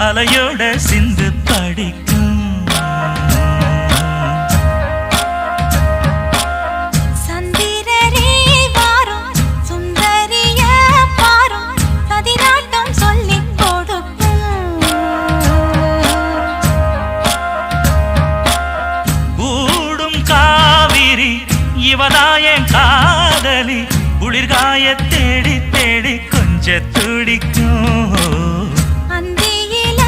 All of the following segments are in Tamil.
அலையோட சிந்து படிக்கும். சந்திரரே வாரும் சுந்தரிய பாரும் சதிராட்டம் சொல்லிக் கொடுக்கும். கூடும் காவிரி இவதாயன் காதலி குளிர்காய தேடி தேடி கொஞ்ச துடிக்கும். அந்தியில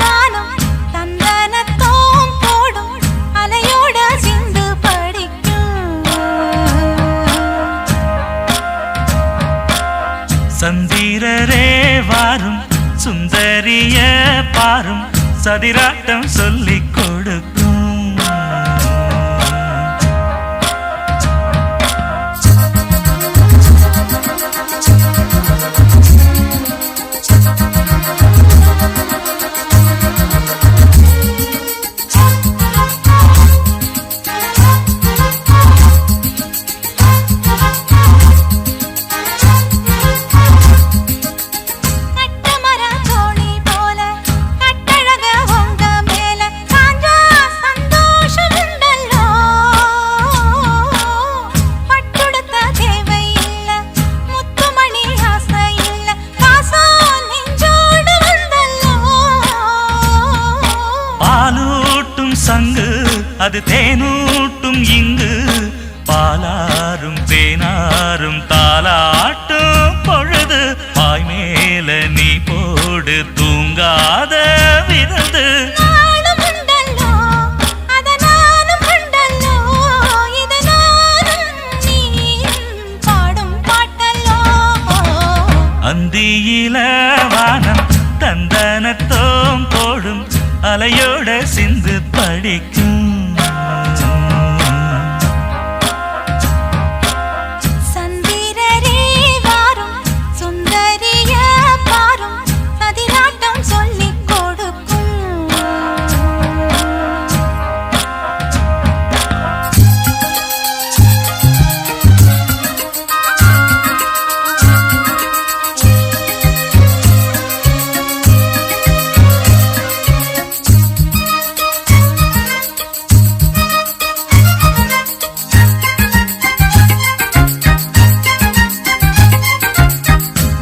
வானம் தந்தனத்தோம் போடும் அலையோட சிந்து படிக்கும். சந்திரரே வாரும் சுந்தரிய பாரும் சதிராட்டம் சொல்லிக் கொடுக்கும். சங்கு அது தேனூட்டும் இங்கு பாலாரும் தேனாரும் தாலாட்டும் பொழுது பாய் மேல நீ போடு தூங்காத விருந்து. அந்தியில வானம் தந்தனத்தோம் போடும் அலையோட சிந்து படிக்கும். சந்திரரே வாரும் சுந்தரிய பாரும் சதிராட்டம் சொல்லிக் கொடுக்கும்.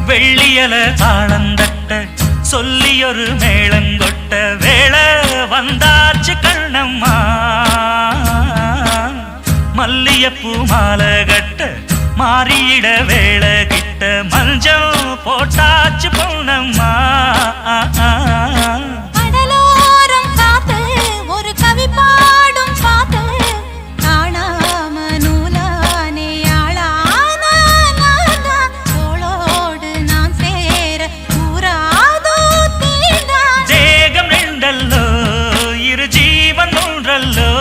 வெள்ளியல தாளந்தட்ட சொல்லியொரு மேளங்கொட்ட வேளை வந்தாச்சு கண்ணம்மா. மல்லியப்பூ மாலை கட்ட மாறியிட வேளை கிட்ட மஞ்சள் போட்டாச்சு பொன்னம்மா. கடலோரம் காத்து ஒரு கவி பாடும் பாத்து காணாம நூலானே ஆளான தோளோடு நான் சேர கூறாதோ தீர்ந்தான். தேகம் ரெண்டல்லோ இரு ஜீவன் ஒன்றல்லோ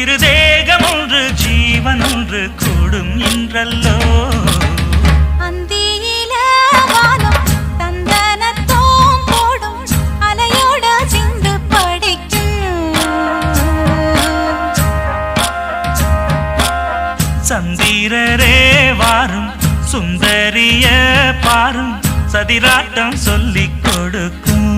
இரு தேகம் ஒன்று ஜீவன் ஒன்று கூடும் இன்றல்லோ. அந்தியில வானம் தந்தனத்தோம் போடும் அலையோட சிந்து படிக்கும். சந்திரரே வாரும் சுந்தரிய பாரும் சதிராட்டம் சொல்லிக் கொடுக்கும்.